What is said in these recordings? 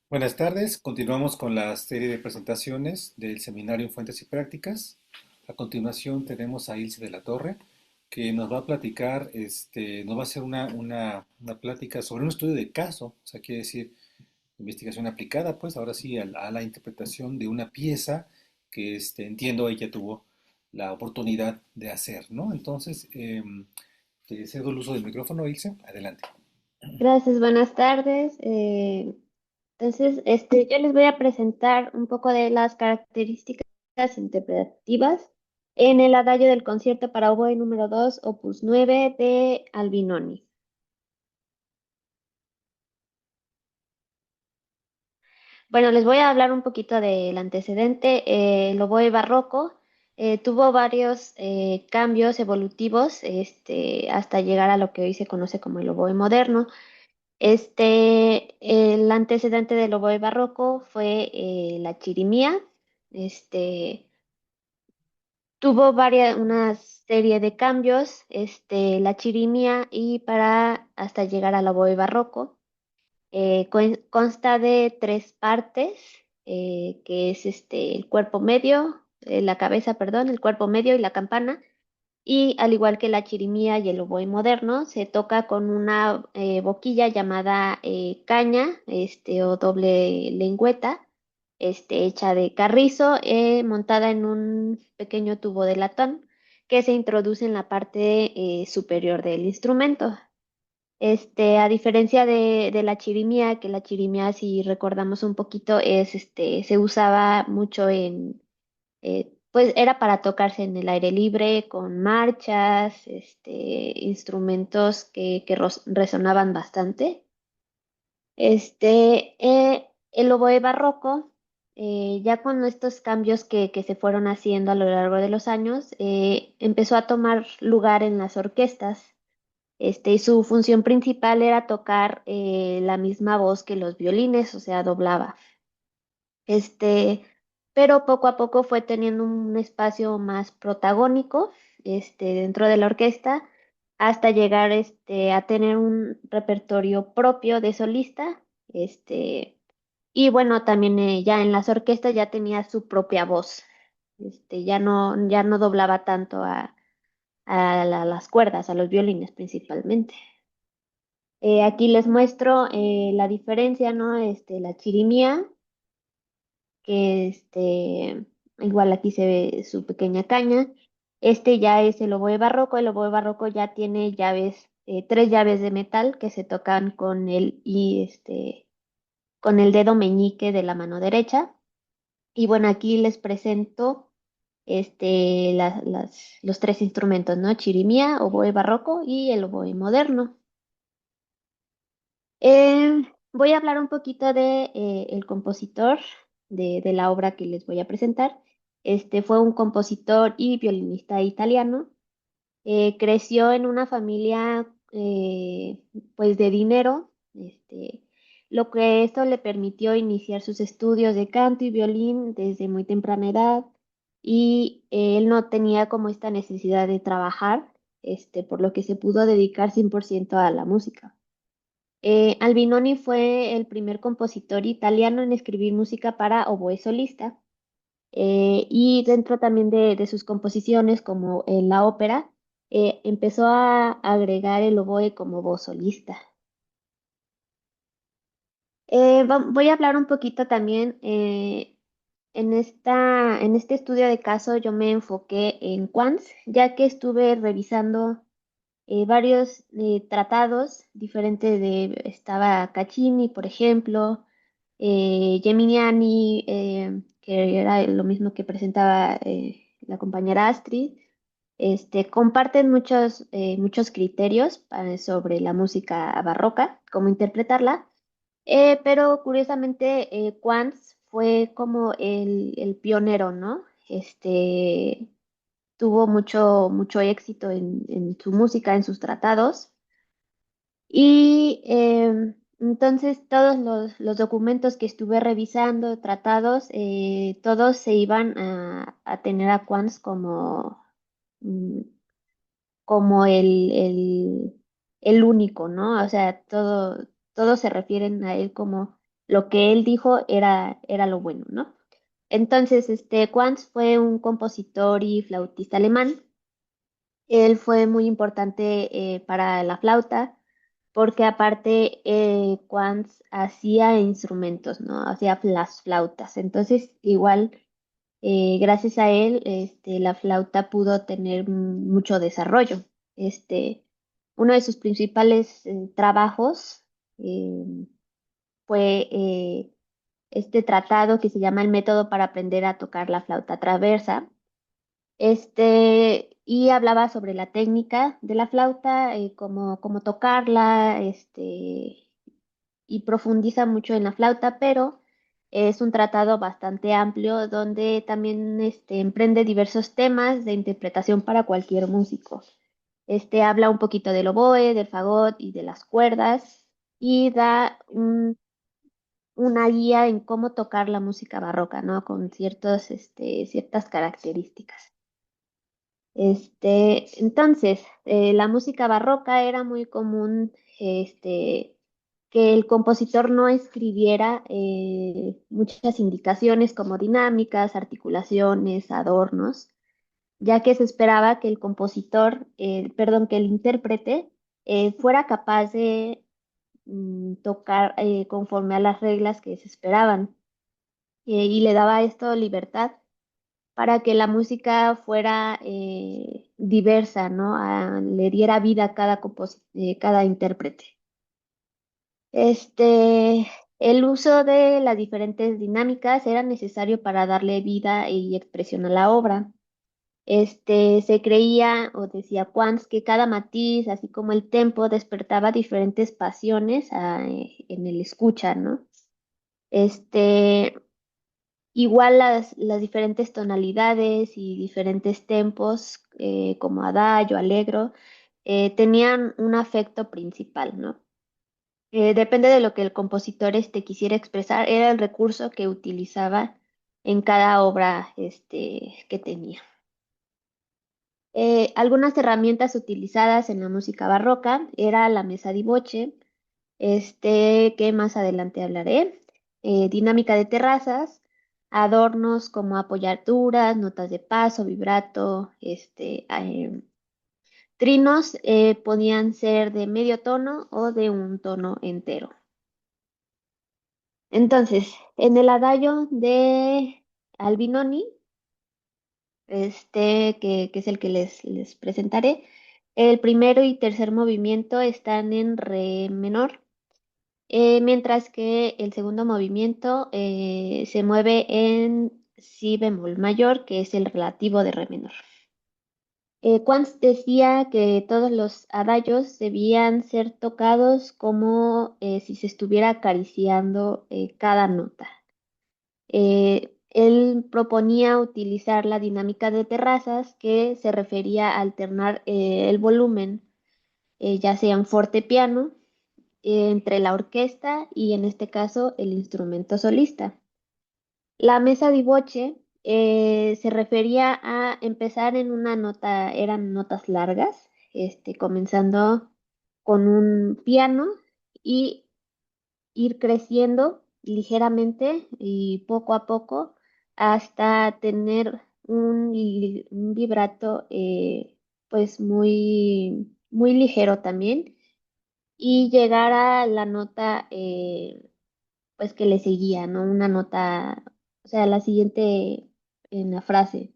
Buenas tardes, continuamos con la serie de presentaciones del seminario en Fuentes y Prácticas. A continuación tenemos a Ilse de la Torre, que nos va a platicar, nos va a hacer una plática sobre un estudio de caso, o sea, quiere decir investigación aplicada, pues ahora sí a la interpretación de una pieza que entiendo ella tuvo la oportunidad de hacer, ¿no? Entonces, te cedo el uso del micrófono, Ilse, adelante. Gracias, buenas tardes. Yo les voy a presentar un poco de las características interpretativas en el adagio del concierto para oboe número 2, opus 9 de Albinoni. Bueno, les voy a hablar un poquito del antecedente. El oboe barroco tuvo varios cambios evolutivos hasta llegar a lo que hoy se conoce como el oboe moderno. El antecedente del oboe barroco fue la chirimía. Este, tuvo una serie de cambios, la chirimía y para hasta llegar al oboe barroco. Consta de tres partes, que es el cuerpo medio, la cabeza, perdón, el cuerpo medio y la campana. Y al igual que la chirimía y el oboe moderno, se toca con una boquilla llamada caña, o doble lengüeta, hecha de carrizo, montada en un pequeño tubo de latón que se introduce en la parte superior del instrumento. A diferencia de la chirimía, que la chirimía, si recordamos un poquito, se usaba mucho pues era para tocarse en el aire libre, con marchas, instrumentos que resonaban bastante. El oboe barroco, ya con estos cambios que se fueron haciendo a lo largo de los años, empezó a tomar lugar en las orquestas. Y su función principal era tocar la misma voz que los violines, o sea, doblaba. Este, pero poco a poco fue teniendo un espacio más protagónico, dentro de la orquesta, hasta llegar, a tener un repertorio propio de solista, y bueno, también ya en las orquestas ya tenía su propia voz, ya no doblaba tanto a las cuerdas, a los violines principalmente. Aquí les muestro la diferencia, ¿no? La chirimía, que igual aquí se ve su pequeña caña. Este ya es el oboe barroco. El oboe barroco ya tiene llaves, tres llaves de metal que se tocan con el dedo meñique de la mano derecha. Y bueno, aquí les presento los tres instrumentos, ¿no? Chirimía, oboe barroco y el oboe moderno. Voy a hablar un poquito de el compositor de la obra que les voy a presentar. Este fue un compositor y violinista italiano. Creció en una familia pues de dinero, lo que esto le permitió iniciar sus estudios de canto y violín desde muy temprana edad, y él no tenía como esta necesidad de trabajar, por lo que se pudo dedicar 100% a la música. Albinoni fue el primer compositor italiano en escribir música para oboe solista, y dentro también de sus composiciones, como en la ópera, empezó a agregar el oboe como voz solista. Voy a hablar un poquito también, en este estudio de caso yo me enfoqué en Quantz, ya que estuve revisando varios tratados diferentes estaba Caccini, por ejemplo, Geminiani, que era lo mismo que presentaba la compañera Astrid. Comparten muchos criterios sobre la música barroca, cómo interpretarla, pero curiosamente Quantz fue como el pionero, ¿no? Tuvo mucho éxito en su música, en sus tratados. Y entonces todos los documentos que estuve revisando, tratados, todos se iban a tener a Quantz mm, como el único, ¿no? O sea, todos se refieren a él como lo que él dijo era lo bueno, ¿no? Entonces, Quantz fue un compositor y flautista alemán. Él fue muy importante para la flauta porque aparte Quantz hacía instrumentos, ¿no? Hacía las flautas. Entonces, igual, gracias a él, la flauta pudo tener mucho desarrollo. Este, Uno de sus principales trabajos eh, fue este tratado que se llama El método para aprender a tocar la flauta traversa. Y hablaba sobre la técnica de la flauta, cómo tocarla, y profundiza mucho en la flauta, pero es un tratado bastante amplio donde también emprende diversos temas de interpretación para cualquier músico. Habla un poquito del oboe, del fagot y de las cuerdas y da una guía en cómo tocar la música barroca, ¿no? Con ciertas características. Entonces, la música barroca era muy común, que el compositor no escribiera muchas indicaciones como dinámicas, articulaciones, adornos, ya que se esperaba que el compositor, perdón, que el intérprete fuera capaz de tocar conforme a las reglas que se esperaban, y le daba esto libertad para que la música fuera diversa, ¿no? Le diera vida a cada intérprete. El uso de las diferentes dinámicas era necesario para darle vida y expresión a la obra. Se creía o decía Quantz que cada matiz, así como el tempo, despertaba diferentes pasiones en el escucha, ¿no? Este, Igual las diferentes tonalidades y diferentes tempos, como adagio, allegro, tenían un afecto principal, ¿no? Depende de lo que el compositor quisiera expresar, era el recurso que utilizaba en cada obra que tenía. Algunas herramientas utilizadas en la música barroca era la mesa di voce, que más adelante hablaré, dinámica de terrazas, adornos como apoyaduras, notas de paso, vibrato, trinos podían ser de medio tono o de un tono entero. Entonces, en el adagio de Albinoni, que es el que les presentaré, el primero y tercer movimiento están en re menor, mientras que el segundo movimiento se mueve en si bemol mayor, que es el relativo de re menor. Quantz decía que todos los adagios debían ser tocados como si se estuviera acariciando cada nota. Él proponía utilizar la dinámica de terrazas, que se refería a alternar el volumen, ya sea en fortepiano, entre la orquesta y en este caso el instrumento solista. La mesa di voce se refería a empezar en una nota, eran notas largas, comenzando con un piano y ir creciendo ligeramente y poco a poco hasta tener un vibrato pues muy ligero también, y llegar a la nota pues que le seguía, ¿no? Una nota, o sea, la siguiente en la frase.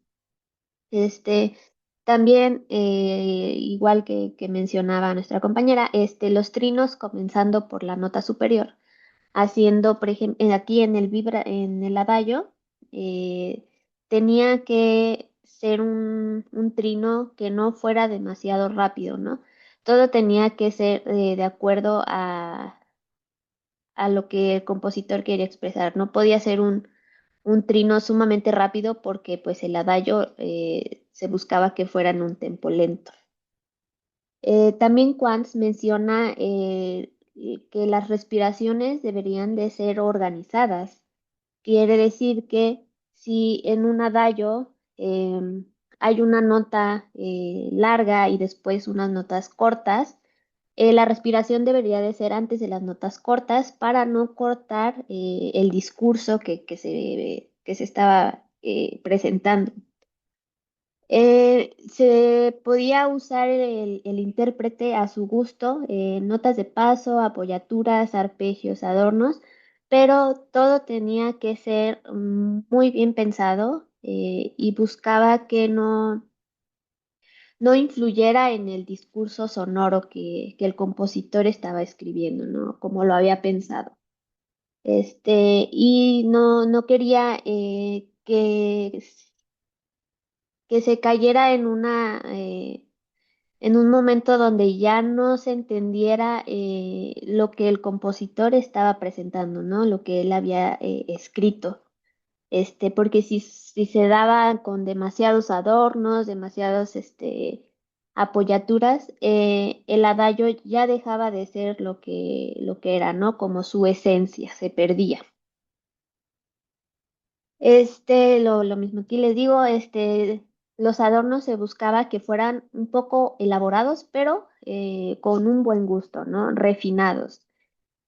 Este, También, igual que mencionaba nuestra compañera, los trinos comenzando por la nota superior, haciendo, por ejemplo, aquí en el adagio, eh, tenía que ser un trino que no fuera demasiado rápido, ¿no? Todo tenía que ser de acuerdo a lo que el compositor quería expresar. No podía ser un trino sumamente rápido porque pues el adagio se buscaba que fuera en un tempo lento. También Quantz menciona que las respiraciones deberían de ser organizadas. Quiere decir que si en un adagio hay una nota larga y después unas notas cortas, La respiración debería de ser antes de las notas cortas para no cortar el discurso que se estaba presentando. Se podía usar el intérprete a su gusto, notas de paso, apoyaturas, arpegios, adornos, pero todo tenía que ser muy bien pensado y buscaba que no influyera en el discurso sonoro que el compositor estaba escribiendo, ¿no? Como lo había pensado. Y no quería que se cayera en un momento donde ya no se entendiera lo que el compositor estaba presentando, ¿no? Lo que él había escrito. Porque si se daba con demasiados adornos, demasiados, apoyaturas, el adagio ya dejaba de ser lo que era, ¿no? Como su esencia, se perdía. Lo mismo que les digo, los adornos se buscaba que fueran un poco elaborados, pero con un buen gusto, ¿no? Refinados.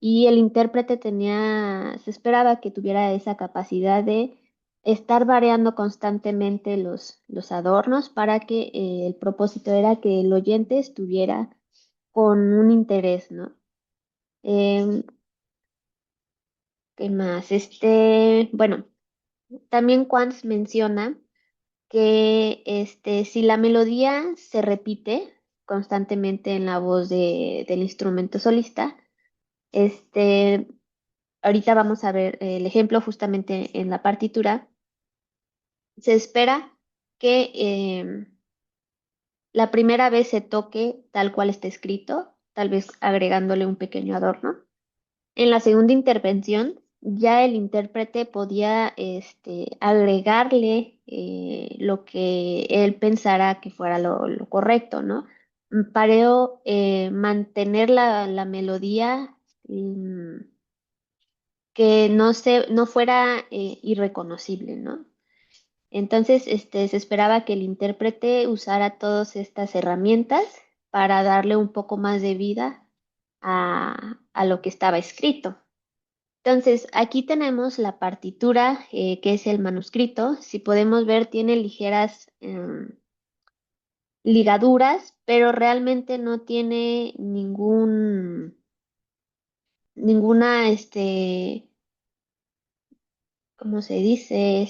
Y el intérprete se esperaba que tuviera esa capacidad de estar variando constantemente los adornos para que el propósito era que el oyente estuviera con un interés, ¿no? Em, ¿Qué más? Bueno, también Quantz menciona que si la melodía se repite constantemente en la voz del instrumento solista, este, ahorita vamos a ver el ejemplo justamente en la partitura, se espera que la primera vez se toque tal cual está escrito, tal vez agregándole un pequeño adorno. En la segunda intervención, ya el intérprete podía agregarle lo que él pensara que fuera lo correcto, ¿no? Para mantener la melodía que no fuera irreconocible, ¿no? Entonces, se esperaba que el intérprete usara todas estas herramientas para darle un poco más de vida a lo que estaba escrito. Entonces, aquí tenemos la partitura, que es el manuscrito. Si podemos ver, tiene ligeras ligaduras, pero realmente no tiene ninguna, ¿cómo se dice?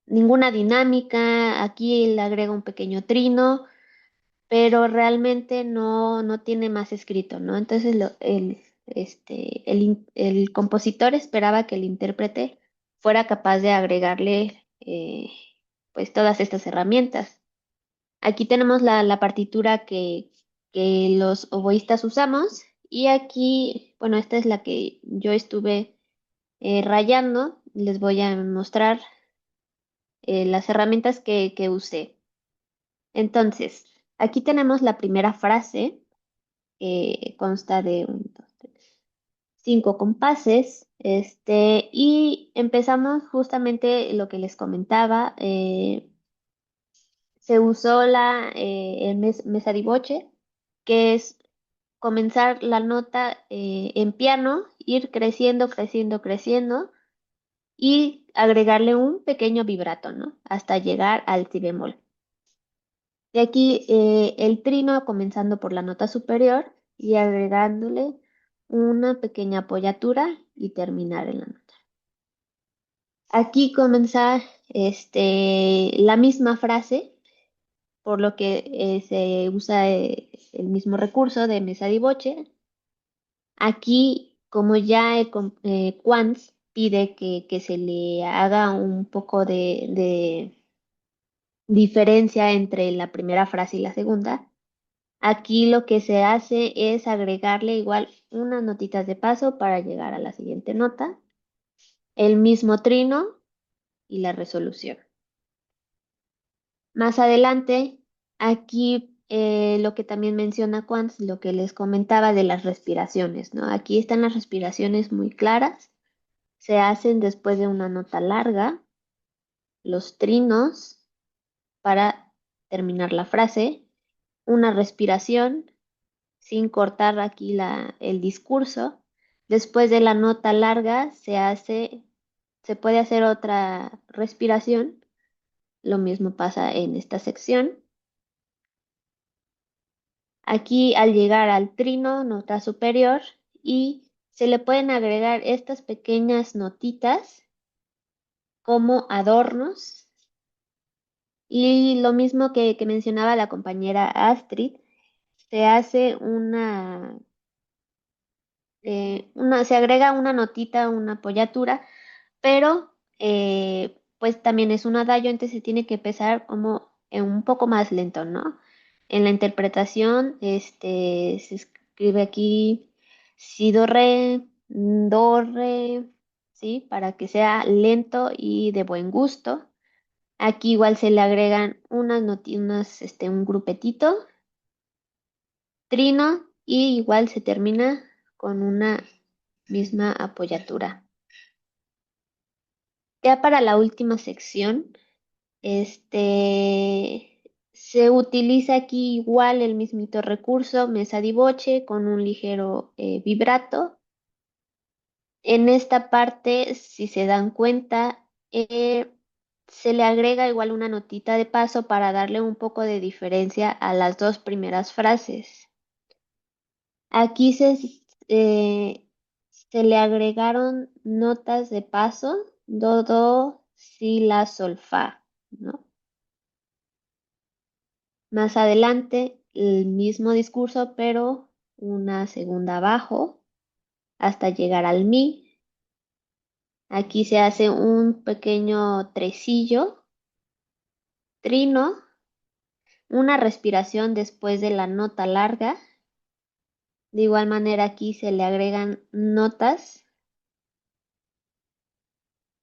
Ninguna dinámica. Aquí le agrega un pequeño trino, pero realmente no tiene más escrito, ¿no? Entonces, el compositor esperaba que el intérprete fuera capaz de agregarle, pues, todas estas herramientas. Aquí tenemos la partitura que los oboístas usamos y aquí, bueno, esta es la que yo estuve rayando. Les voy a mostrar las herramientas que usé. Entonces, aquí tenemos la primera frase, que consta de 5 compases, y empezamos justamente lo que les comentaba. Se usó mesa di voce, que es comenzar la nota en piano, ir creciendo, creciendo, creciendo y agregarle un pequeño vibrato, ¿no? Hasta llegar al si bemol. De aquí el trino comenzando por la nota superior y agregándole una pequeña apoyatura y terminar en la nota. Aquí comenzar la misma frase, por lo que se usa el mismo recurso de mesa di voce. Aquí, como ya Quantz pide que se le haga un poco de diferencia entre la primera frase y la segunda, aquí lo que se hace es agregarle igual unas notitas de paso para llegar a la siguiente nota, el mismo trino y la resolución. Más adelante, aquí lo que también menciona Quantz, lo que les comentaba de las respiraciones, ¿no? Aquí están las respiraciones muy claras, se hacen después de una nota larga, los trinos para terminar la frase, una respiración sin cortar aquí el discurso. Después de la nota larga se puede hacer otra respiración. Lo mismo pasa en esta sección. Aquí al llegar al trino, nota superior, y se le pueden agregar estas pequeñas notitas como adornos. Y lo mismo que mencionaba la compañera Astrid, se hace se agrega una notita, una apoyatura, pero pues también es un adagio, entonces se tiene que empezar como un poco más lento, ¿no? En la interpretación, se escribe aquí si, do, re, do, re, ¿sí? Para que sea lento y de buen gusto. Aquí igual se le agregan un grupetito, trino, y igual se termina con una misma apoyatura. Ya para la última sección, se utiliza aquí igual el mismito recurso, mesa di voce con un ligero vibrato. En esta parte, si se dan cuenta, se le agrega igual una notita de paso para darle un poco de diferencia a las dos primeras frases. Aquí eh, se le agregaron notas de paso, do, si, la, sol, fa, ¿no? Más adelante, el mismo discurso, pero una segunda abajo, hasta llegar al mi. Aquí se hace un pequeño tresillo, trino, una respiración después de la nota larga. De igual manera, aquí se le agregan notas.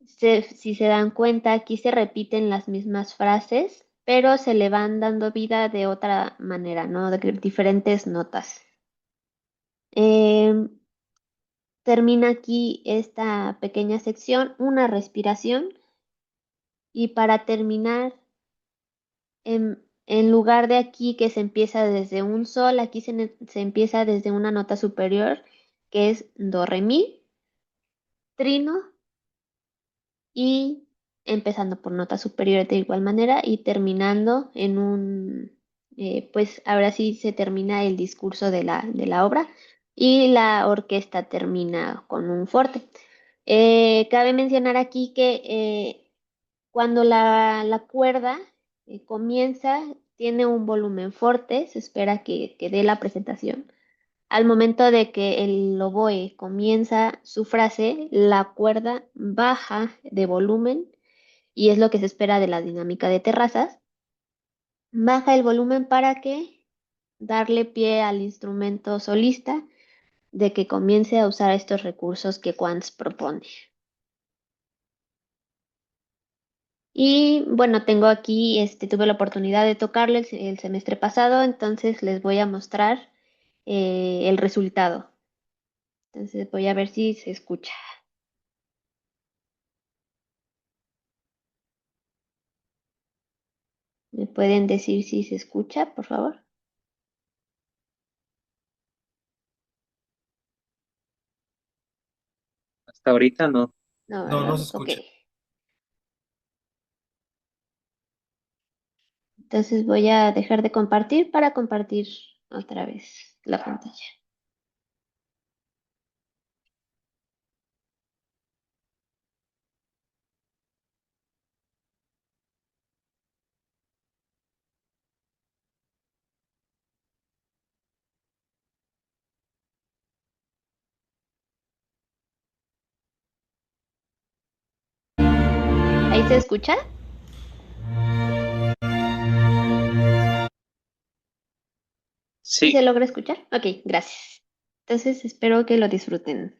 Si se dan cuenta, aquí se repiten las mismas frases, pero se le van dando vida de otra manera, ¿no? De diferentes notas. Em, Termina aquí esta pequeña sección, una respiración, y para terminar, en lugar de aquí que se empieza desde un sol, aquí se empieza desde una nota superior, que es do, re, mi, trino, y empezando por nota superior de igual manera y terminando pues ahora sí se termina el discurso de la obra y la orquesta termina con un forte. Cabe mencionar aquí que cuando la cuerda comienza, tiene un volumen fuerte, se espera que dé la presentación. Al momento de que el oboe comienza su frase, la cuerda baja de volumen y es lo que se espera de la dinámica de terrazas. Baja el volumen para que darle pie al instrumento solista de que comience a usar estos recursos que Quantz propone. Y bueno, tengo aquí, tuve la oportunidad de tocarlo el semestre pasado, entonces les voy a mostrar el resultado. Entonces voy a ver si se escucha. ¿Me pueden decir si se escucha, por favor? Hasta ahorita no. No, No, no ¿verdad? se Ok. escucha. Entonces voy a dejar de compartir para compartir otra vez la pantalla. ¿Ahí se escucha? ¿Sí Sí, se logra escuchar? Ok, gracias. Entonces espero que lo disfruten.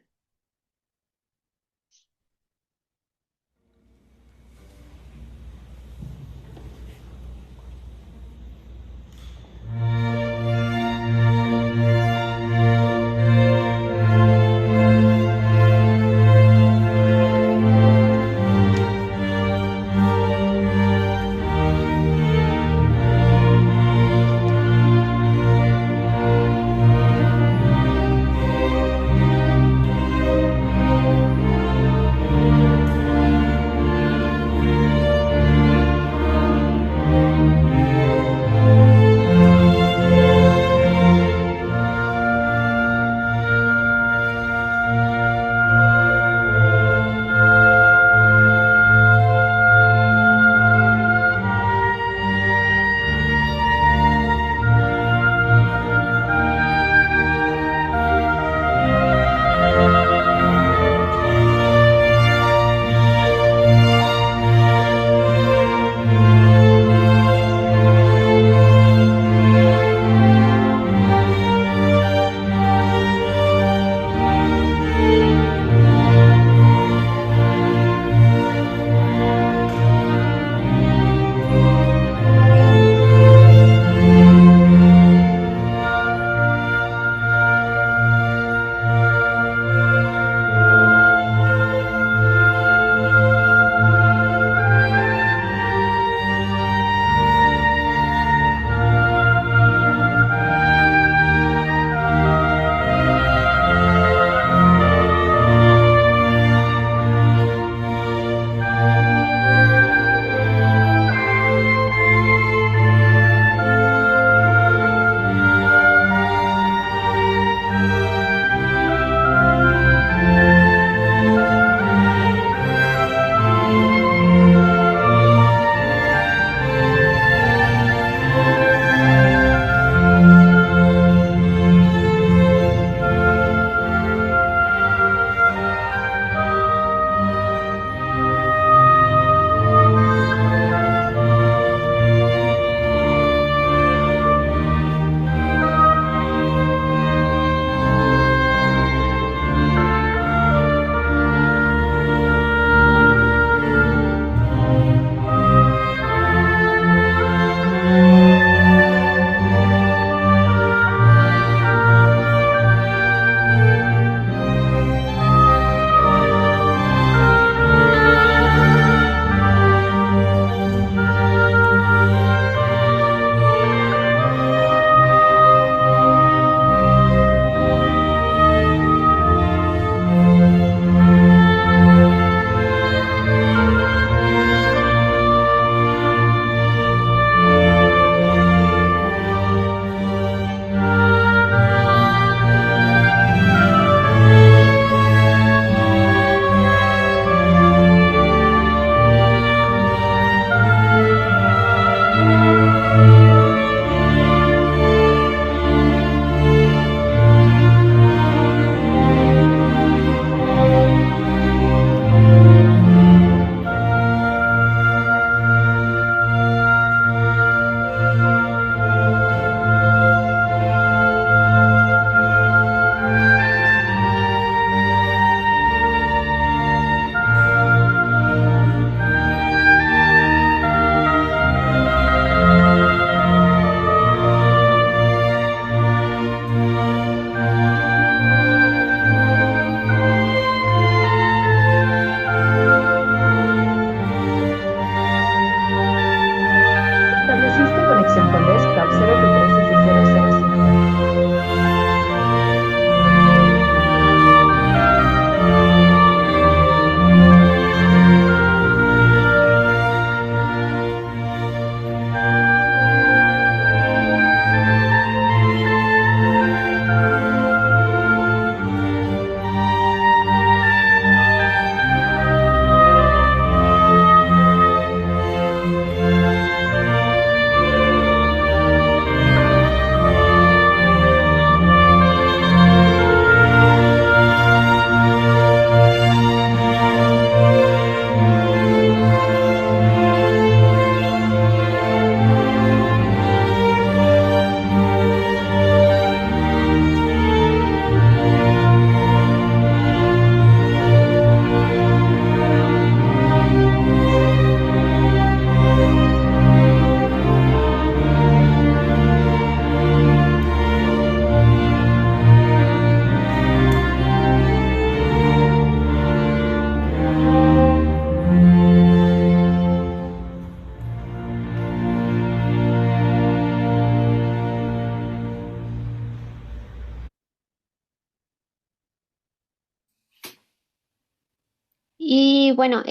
bueno,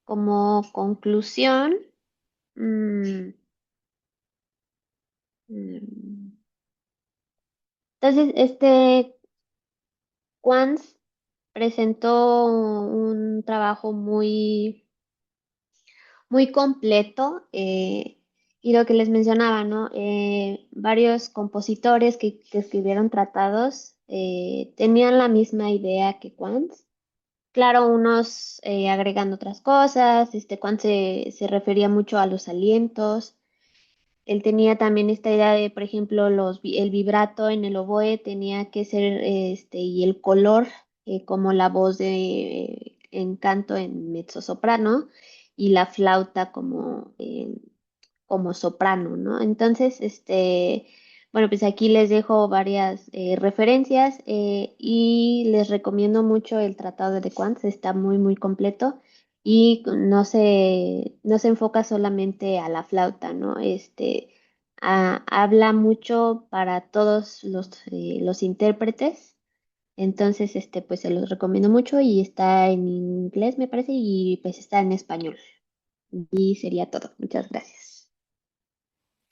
como conclusión, mm, mm, entonces, Quantz presentó un trabajo muy completo, y lo que les mencionaba, ¿no? Varios compositores que escribieron tratados tenían la misma idea que Quantz. Claro, unos agregando otras cosas, Quantz se refería mucho a los alientos. Él tenía también esta idea de, por ejemplo, el vibrato en el oboe tenía que ser, y el color, como la voz de en canto en mezzosoprano y la flauta como soprano, ¿no? Entonces, bueno, pues aquí les dejo varias referencias, y les recomiendo mucho el Tratado de Quantz, está muy completo y no se enfoca solamente a la flauta, ¿no? Habla mucho para todos los intérpretes. Entonces, pues se los recomiendo mucho y está en inglés, me parece, y pues está en español. Y sería todo. Muchas gracias.